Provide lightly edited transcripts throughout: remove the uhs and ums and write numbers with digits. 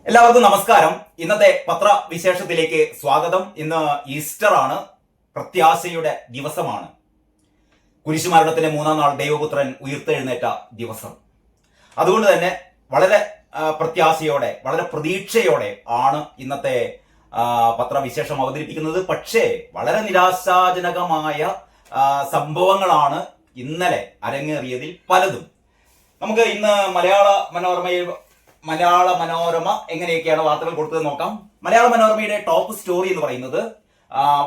എല്ലാവർക്കും നമസ്കാരം. ഇന്നത്തെ പത്രവിശേഷത്തിലേക്ക് സ്വാഗതം. ഇന്ന് ഈസ്റ്റർ ആണ്, പ്രത്യാശയുടെ ദിവസമാണ്. കുരിശുമരണത്തിന്റെ മൂന്നാം നാൾ ദൈവപുത്രൻ ഉയർത്തെഴുന്നേറ്റ ദിവസം. അതുകൊണ്ട് തന്നെ വളരെ പ്രത്യാശയോടെ, വളരെ പ്രതീക്ഷയോടെ ആണ് ഇന്നത്തെ പത്രവിശേഷം അവതരിപ്പിക്കുന്നത്. പക്ഷേ വളരെ നിരാശാജനകമായ സംഭവങ്ങളാണ് ഇന്നലെ അരങ്ങേറിയതിൽ പലതും. നമുക്ക് ഇന്ന് മലയാള മനോരമ എങ്ങനെയൊക്കെയാണ് വാർത്തകൾ കൊടുത്തത് നോക്കാം. മലയാള മനോരമയുടെ ടോപ്പ് സ്റ്റോറി എന്ന് പറയുന്നത്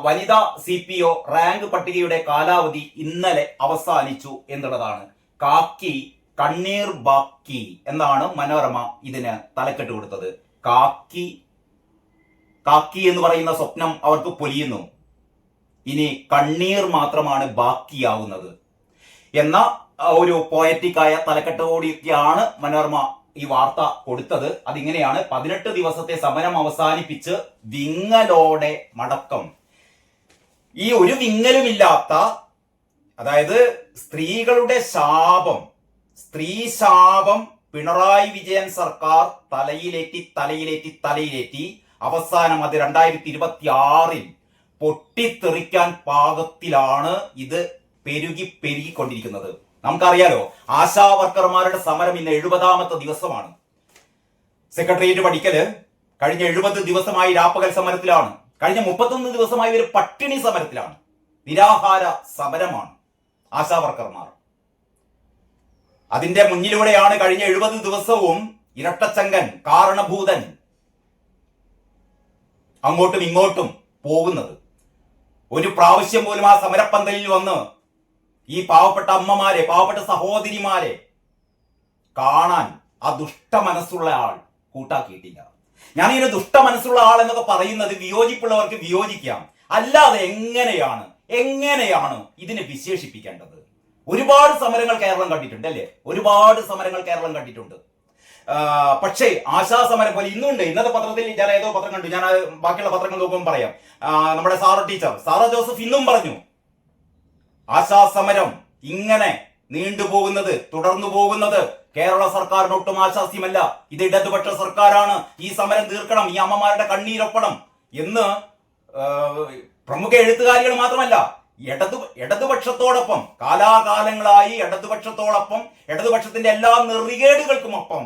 വനിതാ CPO റാങ്ക് പട്ടികയുടെ കാലാവധി ഇന്നലെ അവസാനിച്ചു എന്നുള്ളതാണ്. കാക്കി കണ്ണീർ ബാക്കി എന്നാണ് മനോരമ ഇതിന് തലക്കെട്ട് കൊടുത്തത്. കാക്കി എന്ന് പറയുന്ന സ്വപ്നം അവർക്ക് പൊലിയുന്നു, ഇനി കണ്ണീർ മാത്രമാണ് ബാക്കിയാവുന്നത് എന്ന ഒരു പോയറ്റിക്കായ തലക്കെട്ടോടെയൊക്കെയാണ് മനോരമ ഈ വാർത്ത കൊടുത്തത്. അതിങ്ങനെയാണ്: 18 ദിവസത്തെ സമരം അവസാനിപ്പിച്ച് വിങ്ങലോടെ മടക്കം. ഈ ഒരു വിങ്ങലുമില്ലാത്ത, അതായത് സ്ത്രീകളുടെ ശാപം, സ്ത്രീ ശാപം പിണറായി വിജയൻ സർക്കാർ തലയിലേറ്റി അവസാനം അത് 2026 പൊട്ടിത്തെറിക്കാൻ പാകത്തിലാണ് ഇത് പെരുകിക്കൊണ്ടിരിക്കുന്നത്. നമുക്കറിയാലോ, ആശാ വർക്കർമാരുടെ സമരം ഇന്ന് 70ാമത്തെ ദിവസമാണ്. സെക്രട്ടേറിയറ്റ് പഠിക്കല് കഴിഞ്ഞ 70 ദിവസമായി രാപ്പകൽ സമരത്തിലാണ്. കഴിഞ്ഞ 31 ദിവസമായി ഇവർ പട്ടിണി സമരത്തിലാണ്. നിരാഹാര സമരമാണ് ആശാ വർക്കർമാർ. അതിന്റെ മുന്നിലൂടെയാണ് കഴിഞ്ഞ 70 ദിവസവും ഇരട്ടച്ചങ്കൻ, കാരണഭൂതൻ അങ്ങോട്ടും ഇങ്ങോട്ടും പോകുന്നത്. ഒരു പ്രാവശ്യം പോലും ആ സമരപ്പന്തലിൽ വന്ന് ഈ പാവപ്പെട്ട അമ്മമാരെ, പാവപ്പെട്ട സഹോദരിമാരെ കാണാൻ ആ ദുഷ്ട മനസ്സുള്ള ആൾ കൂട്ടാക്കിയിട്ടില്ല. ഞാനിങ്ങനെ ദുഷ്ട മനസ്സുള്ള ആൾ എന്നൊക്കെ പറയുന്നത് വിയോജിപ്പുള്ളവർക്ക് വിയോജിക്കാം, അല്ലാതെ എങ്ങനെയാണ് ഇതിനെ വിശേഷിപ്പിക്കേണ്ടത്? ഒരുപാട് സമരങ്ങൾ കേരളം കണ്ടിട്ടുണ്ട്, അല്ലേ? ഒരുപാട് സമരങ്ങൾ കേരളം കണ്ടിട്ടുണ്ട്. പക്ഷേ ആശാ സമരം പോലെ ഇന്നുണ്ട്. ഇന്നത്തെ പത്രത്തിൽ ഞാൻ ഏതോ പത്രം കണ്ടു, ഞാൻ ബാക്കിയുള്ള പത്രങ്ങൾ നോക്കുമ്പോൾ പറയാം. നമ്മുടെ സാറ ജോസഫ് ഇന്നും പറഞ്ഞു, ആശാ സമരം ഇങ്ങനെ നീണ്ടുപോകുന്നത്, തുടർന്നു പോകുന്നത് കേരള സർക്കാരിന് ഒട്ടും ആശാസ്യമല്ല. ഇത് ഇടതുപക്ഷ സർക്കാരാണ്, ഈ സമരം തീർക്കണം, ഈ അമ്മമാരുടെ കണ്ണീരൊപ്പണം എന്ന് പ്രമുഖ എഴുത്തുകാരികൾ മാത്രമല്ല, ഇടതുപക്ഷത്തോടൊപ്പം കാലാകാലങ്ങളായി ഇടതുപക്ഷത്തിന്റെ എല്ലാ നെറികേടുകൾക്കും ഒപ്പം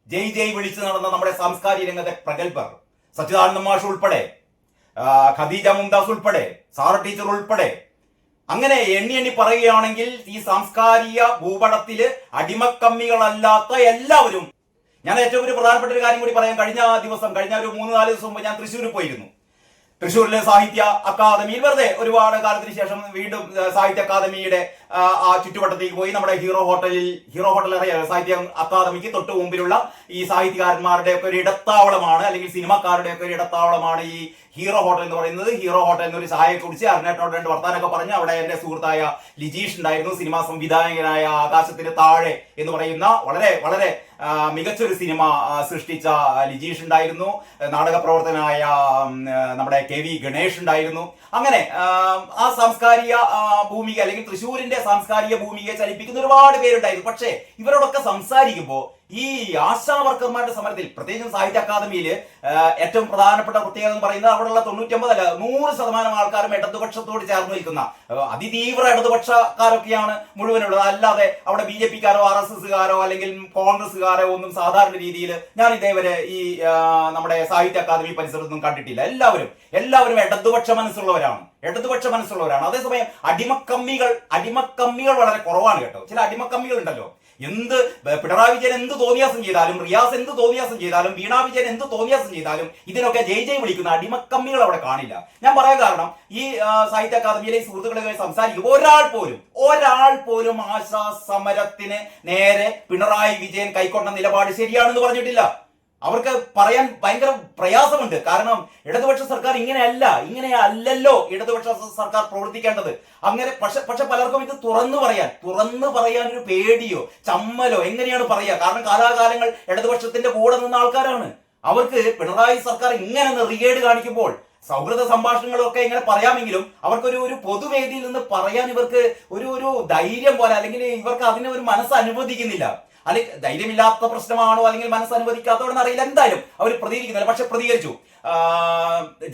ജയ് വിളിച്ചു നടന്ന നമ്മുടെ സാംസ്കാരിക രംഗത്തെ പ്രഗത്ഭർ, സച്ചിദാനന്ദ മാഷ് ഉൾപ്പെടെ, ഖദീജ മുംതാസ് ഉൾപ്പെടെ, സാറ ടീച്ചർ ഉൾപ്പെടെ, അങ്ങനെ എണ്ണി പറയുകയാണെങ്കിൽ ഈ സാംസ്കാരിക ഭൂപടത്തില് അടിമക്കമ്മികളല്ലാത്ത എല്ലാവരും. ഞാൻ ഏറ്റവും ഒരു പ്രധാനപ്പെട്ട ഒരു കാര്യം കൂടി പറയാം. കഴിഞ്ഞ ഒരു 3-4 ദിവസം മുമ്പ് ഞാൻ തൃശ്ശൂരിൽ പോയിരുന്നു. തൃശ്ശൂരിലെ സാഹിത്യ അക്കാദമിയിൽ വെറുതെ ഒരുപാട് കാലത്തിന് ശേഷം വീണ്ടും സാഹിത്യ അക്കാദമിയുടെ ആ ചുറ്റുവട്ടത്തേക്ക് പോയി. നമ്മുടെ ഹീറോ ഹോട്ടൽ അറിയാം, സാഹിത്യ അക്കാദമിക്ക് തൊട്ട് മുമ്പിലുള്ള ഈ സാഹിത്യകാരന്മാരുടെ ഒക്കെ ഒരു ഇടത്താവളമാണ്, അല്ലെങ്കിൽ സിനിമാക്കാരുടെ ഒക്കെ ഒരു ഇടത്താവളമാണ് ഈ ഹീറോ ഹോട്ടൽ എന്ന് പറയുന്നത്. ഹീറോ ഹോട്ടൽ എന്നൊരു ചായ കുടിച്ച് അരുണേട്ടനോട് 2 വർത്താനൊക്കെ പറഞ്ഞ് അവിടെ എന്റെ സുഹൃത്തായ ലിജീഷ് ഉണ്ടായിരുന്നു. സിനിമാ സംവിധായകനായ ആകാശത്തിന് താഴെ എന്ന് പറയുന്ന വളരെ വളരെ മികച്ചൊരു സിനിമ സൃഷ്ടിച്ച ലിജീഷ് ഉണ്ടായിരുന്നു. നാടക പ്രവർത്തനായ നമ്മുടെ KV ഗണേഷ് ഉണ്ടായിരുന്നു. അങ്ങനെ ആ സാംസ്കാരിക ഭൂമിക, അല്ലെങ്കിൽ തൃശ്ശൂരിന്റെ സാംസ്കാരിക ഭൂമികയെ ചലിപ്പിക്കുന്ന ഒരുപാട് പേരുണ്ടായിരുന്നു. പക്ഷേ ഇവരോടൊക്കെ സംസാരിക്കുമ്പോൾ ഈ ആശാ വർക്കർമാരുടെ സമരത്തിൽ, പ്രത്യേകിച്ചും സാഹിത്യ അക്കാദമിയിൽ ഏറ്റവും പ്രധാനപ്പെട്ട പ്രത്യേകത എന്ന് പറയുന്നത് അവിടെയുള്ള 99 അല്ല 100% ആൾക്കാരും ഇടതുപക്ഷത്തോട് ചേർന്ന് നിൽക്കുന്ന അതിതീവ്ര ഇടതുപക്ഷക്കാരൊക്കെയാണ് മുഴുവനുള്ളത്. അല്ലാതെ അവിടെ BJPക്കാരോ RSSകാരോ അല്ലെങ്കിൽ കോൺഗ്രസ്സുകാരോ ഒന്നും സാധാരണ രീതിയിൽ ഞാൻ ഇതേവരെ ഈ നമ്മുടെ സാഹിത്യ അക്കാദമി പരിസരത്തൊന്നും കണ്ടിട്ടില്ല. എല്ലാവരും ഇടതുപക്ഷ മനസ്സുള്ളവരാണ്. അതേസമയം അടിമക്കമ്മികൾ വളരെ കുറവാണ് കേട്ടോ. ചില അടിമക്കമ്മികൾ ഉണ്ടല്ലോ, പിണറായി വിജയൻ എന്ത് തോന്നിയാസം ചെയ്താലും, റിയാസ് എന്ത് തോന്നിയാസം ചെയ്താലും, വീണ വിജയൻ എന്ത് തോന്നിയാസം ചെയ്താലും ഇതിനൊക്കെ ജയ് വിളിക്കുന്ന അടിമക്കമ്മികൾ അവിടെ കാണില്ല. ഞാൻ പറയാൻ കാരണം, ഈ സാഹിത്യ അക്കാദമിയിലെ സുഹൃത്തുക്കളെ സംസാരിക്കുമ്പോൾ ഒരാൾ പോലും ആശാ സമരത്തിന് നേരെ പിണറായി വിജയൻ കൈക്കൊണ്ട നിലപാട് ശരിയാണെന്ന് പറഞ്ഞിട്ടില്ല. അവർക്ക് പറയാൻ ഭയങ്കര പ്രയാസമുണ്ട്. കാരണം ഇടതുപക്ഷ സർക്കാർ ഇങ്ങനെയല്ലല്ലോ ഇടതുപക്ഷ സർക്കാർ പ്രവർത്തിക്കേണ്ടത്. അങ്ങനെ പക്ഷെ പലർക്കും ഇത് തുറന്നു പറയാൻ ഒരു പേടിയോ ചമ്മലോ എങ്ങനെയാണ് പറയുക? കാരണം കാലാകാലങ്ങൾ ഇടതുപക്ഷത്തിന്റെ കൂടെ നിന്ന ആൾക്കാരാണ്. അവർക്ക് പിണറായി സർക്കാർ ഇങ്ങനെ നെറികേട് കാണിക്കുമ്പോൾ സൗഹൃദ സംഭാഷണങ്ങളൊക്കെ ഇങ്ങനെ പറയാമെങ്കിലും അവർക്കൊരു പൊതുവേദിയിൽ നിന്ന് പറയാൻ ഇവർക്ക് ഒരു ധൈര്യം പോലെ, അല്ലെങ്കിൽ ഇവർക്ക് അതിന് ഒരു മനസ്സ് അനുവദിക്കുന്നില്ല. അല്ലെങ്കിൽ ധൈര്യമില്ലാത്ത പ്രശ്നമാണോ അല്ലെങ്കിൽ മനസ്സനുവദിക്കാത്തതാണെന്ന് അറിയില്ല. എന്തായാലും അവർ പ്രതികരിക്കുന്നില്ല. പക്ഷെ പ്രതികരിച്ചു.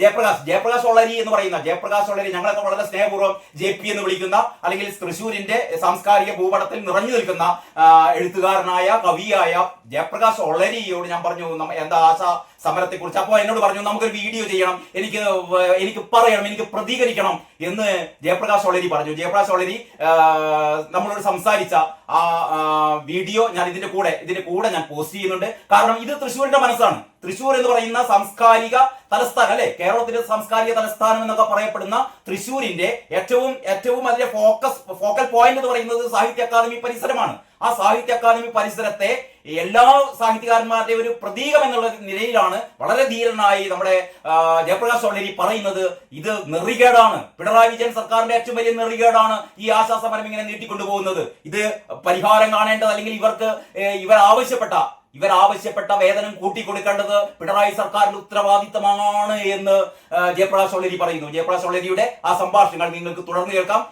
ജയപ്രകാശ് ഒളരി എന്ന് പറയുന്ന ജയപ്രകാശ് ഒളരി, ഞങ്ങളൊക്കെ വളരെ സ്നേഹപൂർവ്വം JP എന്ന് വിളിക്കുന്ന, അല്ലെങ്കിൽ തൃശ്ശൂരിന്റെ സാംസ്കാരിക ഭൂപടത്തിൽ നിറഞ്ഞു നിൽക്കുന്ന എഴുത്തുകാരനായ കവിയായ ജയപ്രകാശ് ഒളരിയോട് ഞാൻ പറഞ്ഞു എന്താ ആശാ സമരത്തെ കുറിച്ച്. അപ്പോൾ എന്നോട് പറഞ്ഞു നമുക്കൊരു വീഡിയോ ചെയ്യണം, എനിക്ക് പറയണം, എനിക്ക് പ്രതികരിക്കണം എന്ന് ജയപ്രകാശ് ഒളരി പറഞ്ഞു. ജയപ്രകാശ് ഒളരി നമ്മളോട് സംസാരിച്ച ആ വീഡിയോ ഞാൻ ഇതിന്റെ കൂടെ ഞാൻ പോസ്റ്റ് ചെയ്യുന്നുണ്ട്. കാരണം ഇത് തൃശ്ശൂരിന്റെ മനസ്സാണ്. തൃശ്ശൂർ എന്ന് പറയുന്ന സാംസ്കാരിക തലസ്ഥാനം, അല്ലെ, കേരളത്തിന്റെ സാംസ്കാരിക തലസ്ഥാനം എന്നൊക്കെ പറയപ്പെടുന്ന തൃശ്ശൂരിന്റെ ഏറ്റവും അതിന്റെ ഫോക്കൽ പോയിന്റ് എന്ന് പറയുന്നത് സാഹിത്യ അക്കാദമി പരിസരമാണ്. ആ സാഹിത്യ അക്കാദമി പരിസരത്തെ എല്ലാ സാഹിത്യകാരന്മാരുടെയും ഒരു പ്രതീകം എന്നുള്ള നിലയിലാണ് വളരെ ധീരനായി നമ്മുടെ ജയപ്രകാശ് ഒളരി പറയുന്നത്. ഇത് നെറികേടാണ്, പിണറായി വിജയൻ സർക്കാരിന്റെ ഏറ്റവും വലിയ നെറികേടാണ് ഈ ആശാസമരം ഇങ്ങനെ നീട്ടിക്കൊണ്ടുപോകുന്നത്. ഇത് പരിഹാരം കാണേണ്ടത്, അല്ലെങ്കിൽ ഇവർ ആവശ്യപ്പെട്ട വേതനം കൂട്ടിക്കൊടുക്കേണ്ടത് പിണറായി സർക്കാരിന്റെ ഉത്തരവാദിത്തമാണ് എന്ന് ജയപ്രകാശ് ഒളരി പറയുന്നു. ജയപ്രകാശ് ഒളരിയുടെ ആ സംഭാഷണങ്ങൾ നിങ്ങൾക്ക് തുടർന്ന് കേൾക്കാം.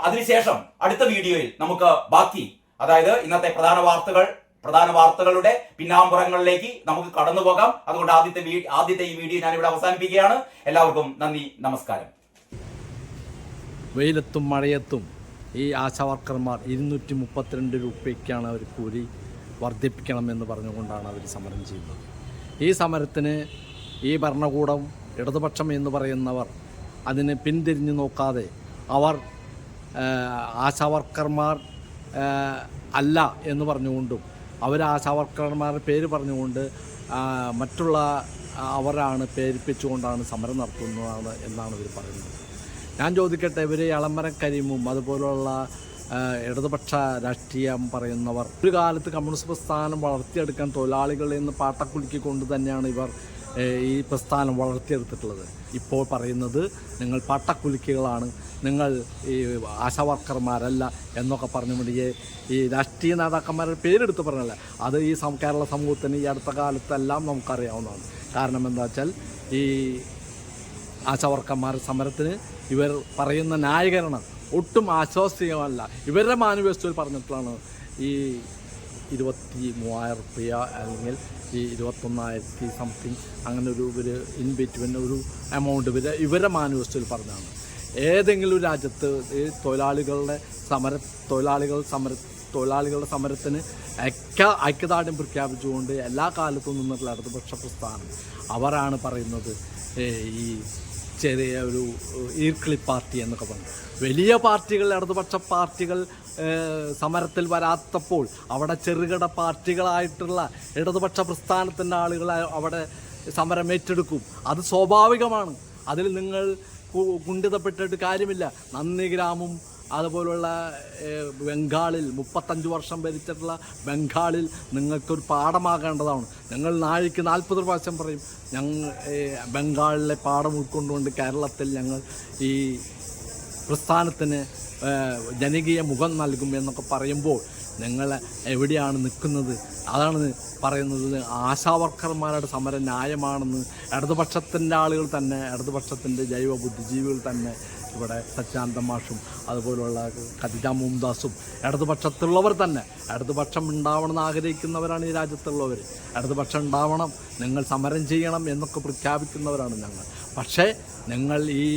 അതിനുശേഷം അടുത്ത വീഡിയോയിൽ നമുക്ക് ബാക്കി, അതായത് ഇന്നത്തെ പ്രധാന വാർത്തകളുടെ പിന്നാമ്പുറങ്ങളിലേക്ക് നമുക്ക് കടന്നു പോകാം. അതുകൊണ്ട് ആദ്യത്തെ ഈ വീഡിയോ ഞാനിവിടെ അവസാനിപ്പിക്കുകയാണ്. എല്ലാവർക്കും നന്ദി, നമസ്കാരം. വെയിലത്തും മഴയത്തും ഈ ആശാവർക്കർമാർ 232 രൂപയ്ക്കാണ് അവർ കൂലി വർദ്ധിപ്പിക്കണമെന്ന് പറഞ്ഞുകൊണ്ടാണ് അവർ സമരം ചെയ്യുന്നത്. ഈ സമരത്തിന് ഈ ഭരണകൂടം, ഇടതുപക്ഷം എന്ന് പറയുന്നവർ അതിനെ പിന്തിരിഞ്ഞു നോക്കാതെ അവർ ആശാവർക്കർമാർ അല്ല എന്ന് പറഞ്ഞുകൊണ്ടും അവർ ആശാവർക്കർമാരുടെ പേര് പറഞ്ഞുകൊണ്ട് മറ്റുള്ള അവരാണ് പേരിപ്പിച്ചുകൊണ്ടാണ് സമരം നടത്തുന്നതാണ് എന്നാണ് ഇവർ പറയുന്നത്. ഞാൻ ചോദിക്കട്ടെ, ഇവർ എളമരം കരീമും അതുപോലുള്ള ഇടതുപക്ഷ രാഷ്ട്രീയം പറയുന്നവർ ഒരു കാലത്ത് കമ്മ്യൂണിസ്റ്റ് പ്രസ്ഥാനം വളർത്തിയെടുക്കാൻ തൊഴിലാളികളിൽ നിന്ന് പാട്ടക്കുലുക്കിക്കൊണ്ട് തന്നെയാണ് ഇവർ ഈ പ്രസ്ഥാനം വളർത്തിയെടുത്തിട്ടുള്ളത്. ഇപ്പോൾ പറയുന്നത് നിങ്ങൾ പാട്ടക്കുലുക്കികളാണ്, നിങ്ങൾ ഈ ആശാവർക്കർമാരല്ല എന്നൊക്കെ പറഞ്ഞുകൊണ്ട് ഈ രാഷ്ട്രീയ നേതാക്കന്മാരുടെ പേരെടുത്ത് പറഞ്ഞല്ല. അത് ഈ കേരള സമൂഹത്തിന് ഈ അടുത്ത കാലത്തെല്ലാം നമുക്കറിയാവുന്നതാണ്. കാരണം എന്താ വെച്ചാൽ ഈ ആശാവർക്കർമാരുടെ സമരത്തിന് ഇവർ പറയുന്ന ന്യായീകരണം ഒട്ടും ആശ്വാസികമല്ല. ഇവരുടെ മാനിഫെസ്റ്റോയിൽ പറഞ്ഞിട്ടുള്ളതാണ് ഈ 23,000 രൂപ അല്ലെങ്കിൽ ഈ 21,000 സംതിങ് അങ്ങനെ ഒരു ഇൻ ബിറ്റ്വീൻ ഒരു എമൗണ്ട് ഇവരുടെ മാനിഫെസ്റ്റോയിൽ പറഞ്ഞതാണ്. ഏതെങ്കിലും ഒരു രാജ്യത്ത് ഈ തൊഴിലാളികളുടെ സമരത്തിന് ഐക്യദാർഢ്യം പ്രഖ്യാപിച്ചുകൊണ്ട് എല്ലാ കാലത്തും നിന്നിട്ടുള്ള ഇടതുപക്ഷ പ്രസ്ഥാനം അവരാണ് പറയുന്നത് ഈ ചെറിയ ഒരു ഈർക്കിളി പാർട്ടി എന്നൊക്കെ പറഞ്ഞു. വലിയ പാർട്ടികൾ, ഇടതുപക്ഷ പാർട്ടികൾ സമരത്തിൽ വരാത്തപ്പോൾ അവിടെ ചെറുകിട പാർട്ടികളായിട്ടുള്ള ഇടതുപക്ഷ പ്രസ്ഥാനത്തിൻ്റെ ആളുകൾ അവിടെ സമരം ഏറ്റെടുക്കും. അത് സ്വാഭാവികമാണ്. അതിൽ നിങ്ങൾ കുണ്ഠിതപ്പെട്ടിട്ട് കാര്യമില്ല. നന്ദിഗ്രാമും അതുപോലുള്ള ബംഗാളിൽ 35 വർഷം ഭരിച്ചിട്ടുള്ള ബംഗാളിൽ നിങ്ങൾക്കൊരു പാഠമാകേണ്ടതാണ്. നിങ്ങൾ നാഴിക്ക് 40 പ്രാവശ്യം പറയും ബംഗാളിലെ പാഠം ഉൾക്കൊണ്ടുകൊണ്ട് കേരളത്തിൽ ഞങ്ങൾ ഈ പ്രസ്ഥാനത്തിന് ജനകീയ മുഖം നൽകും എന്നൊക്കെ പറയുമ്പോൾ നിങ്ങൾ എവിടെയാണ് നിൽക്കുന്നത്? അതാണ് പറയുന്നത്. ആശാവർക്കർമാരുടെ സമരം ന്യായമാണെന്ന് ഇടതുപക്ഷത്തിൻ്റെ ആളുകൾ തന്നെ, ഇടതുപക്ഷത്തിൻ്റെ ജൈവ ബുദ്ധിജീവികൾ തന്നെ, ഇവിടെ സച്ചാനന്ദ മാഷും അതുപോലുള്ള ഖദീജ മുംതാസും ഇടതുപക്ഷത്തുള്ളവർ തന്നെ, ഇടതുപക്ഷം ഉണ്ടാവണമെന്ന് ആഗ്രഹിക്കുന്നവരാണ് ഈ രാജ്യത്തുള്ളവർ. ഇടതുപക്ഷം ഉണ്ടാവണം, നിങ്ങൾ സമരം ചെയ്യണം എന്നൊക്കെ പ്രഖ്യാപിക്കുന്നവരാണ് ഞങ്ങൾ. പക്ഷേ നിങ്ങൾ ഈ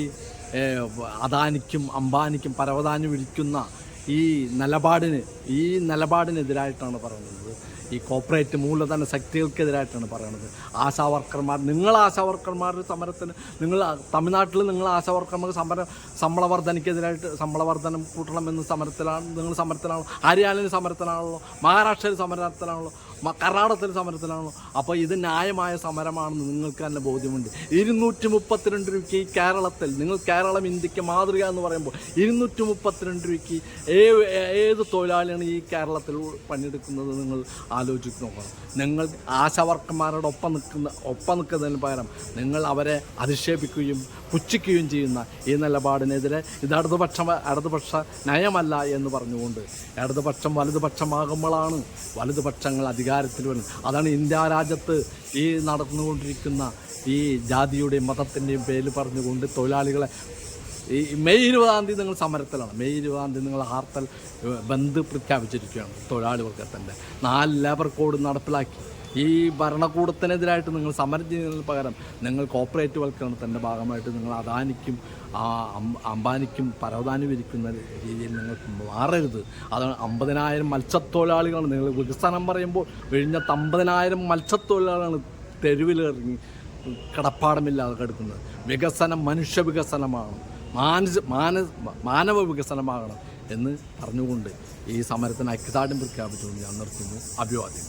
അദാനിക്കും അംബാനിക്കും പരവതാനി വിളിക്കുന്ന ഈ നിലപാടിനെതിരായിട്ടാണ് പറയുന്നത്. ഈ കോർപ്പറേറ്റ് മൂലധന ശക്തികൾക്കെതിരായിട്ടാണ് പറയുന്നത്. നിങ്ങൾ ആശാവർക്കർമാരുടെ സമരത്തിന് തമിഴ്നാട്ടിൽ നിങ്ങൾ ആശാവർക്കർമാർക്ക് ശമ്പള വർധനം കൂട്ടണമെന്ന് സമരത്തിലാണ്. ഹരിയാനയിൽ സമരത്തിലാണല്ലോ, മഹാരാഷ്ട്രയിൽ സമരത്തിലാണല്ലോ, കർണാടകത്തിൽ സമരത്തിലാണല്ലോ. അപ്പോൾ ഇത് ന്യായമായ സമരമാണെന്ന് നിങ്ങൾക്ക് തന്നെ ബോധ്യമുണ്ട്. 232 രൂപയ്ക്ക് ഈ കേരളത്തിൽ, നിങ്ങൾ കേരളം ഇന്ത്യക്ക് മാതൃക എന്ന് പറയുമ്പോൾ 232 രൂപയ്ക്ക് ഏത് തൊഴിലാളിയാണ് ഈ കേരളത്തിൽ പണിയെടുക്കുന്നത് നിങ്ങൾ ആലോചിച്ച് നോക്കണം. നിങ്ങൾ ആശാവർക്കർമാരോട് ഒപ്പം നിൽക്കുന്നതിന് പകരം നിങ്ങൾ അവരെ അധിക്ഷേപിക്കുകയും പുച്ഛിക്കുകയും ചെയ്യുന്ന ഈ നിലപാടിനെതിരെ ഇത് ഇടതുപക്ഷ നയമല്ല എന്ന് പറഞ്ഞുകൊണ്ട് ഇടതുപക്ഷം വലതുപക്ഷമാകുമ്പോഴാണ് വലതുപക്ഷങ്ങൾ അധികാരത്തിൽ വരുന്നത്. അതാണ് ഇന്ത്യ രാജ്യത്ത് ഈ നടന്നുകൊണ്ടിരിക്കുന്ന ഈ ജാതിയുടെയും മതത്തിൻ്റെയും പേരിൽ പറഞ്ഞുകൊണ്ട് തൊഴിലാളികളെ ഈ മെയ് 20-ാം തീയതി നിങ്ങൾ സമരത്തിലാണ്. മെയ് 20-ാം തീയതി നിങ്ങൾ ഹർത്താൽ ബന്ദ് പ്രഖ്യാപിച്ചിരിക്കുകയാണ്. തൊഴിലാളി വർഗത്തിൻ്റെ 4 ലേബർ കോഡ് നടപ്പിലാക്കി. ഈ ഭരണകൂടത്തിനെതിരായിട്ട് നിങ്ങൾ സമരം ചെയ്യുന്നതിന് പകരം നിങ്ങൾ കോർപ്പറേറ്റ് വൽക്കരണത്തിൻ്റെ ഭാഗമായിട്ട് നിങ്ങൾ അദാനിക്കും അംബാനിക്കും പരവതാനി വിരിക്കുന്ന രീതിയിൽ നിങ്ങൾ മാറരുത്. അതാണ് 50,000 മത്സ്യത്തൊഴിലാളികളാണ്. നിങ്ങൾ വികസനം പറയുമ്പോൾ വിഴിഞ്ഞത്ത് 50,000 മത്സ്യത്തൊഴിലാളികളാണ് തെരുവിലിറങ്ങി കിടപ്പാടമില്ലാതെ കിടക്കുന്നത്. വികസനം മനുഷ്യ വികസനമാണ്, മാനവ വികസനമാകണം എന്ന് പറഞ്ഞുകൊണ്ട് ഈ സമരത്തിന് ഐക്യദാർഢ്യം പ്രഖ്യാപിച്ചുകൊണ്ട് ഞാൻ നിർത്തുന്നു. അഭിവാദ്യം.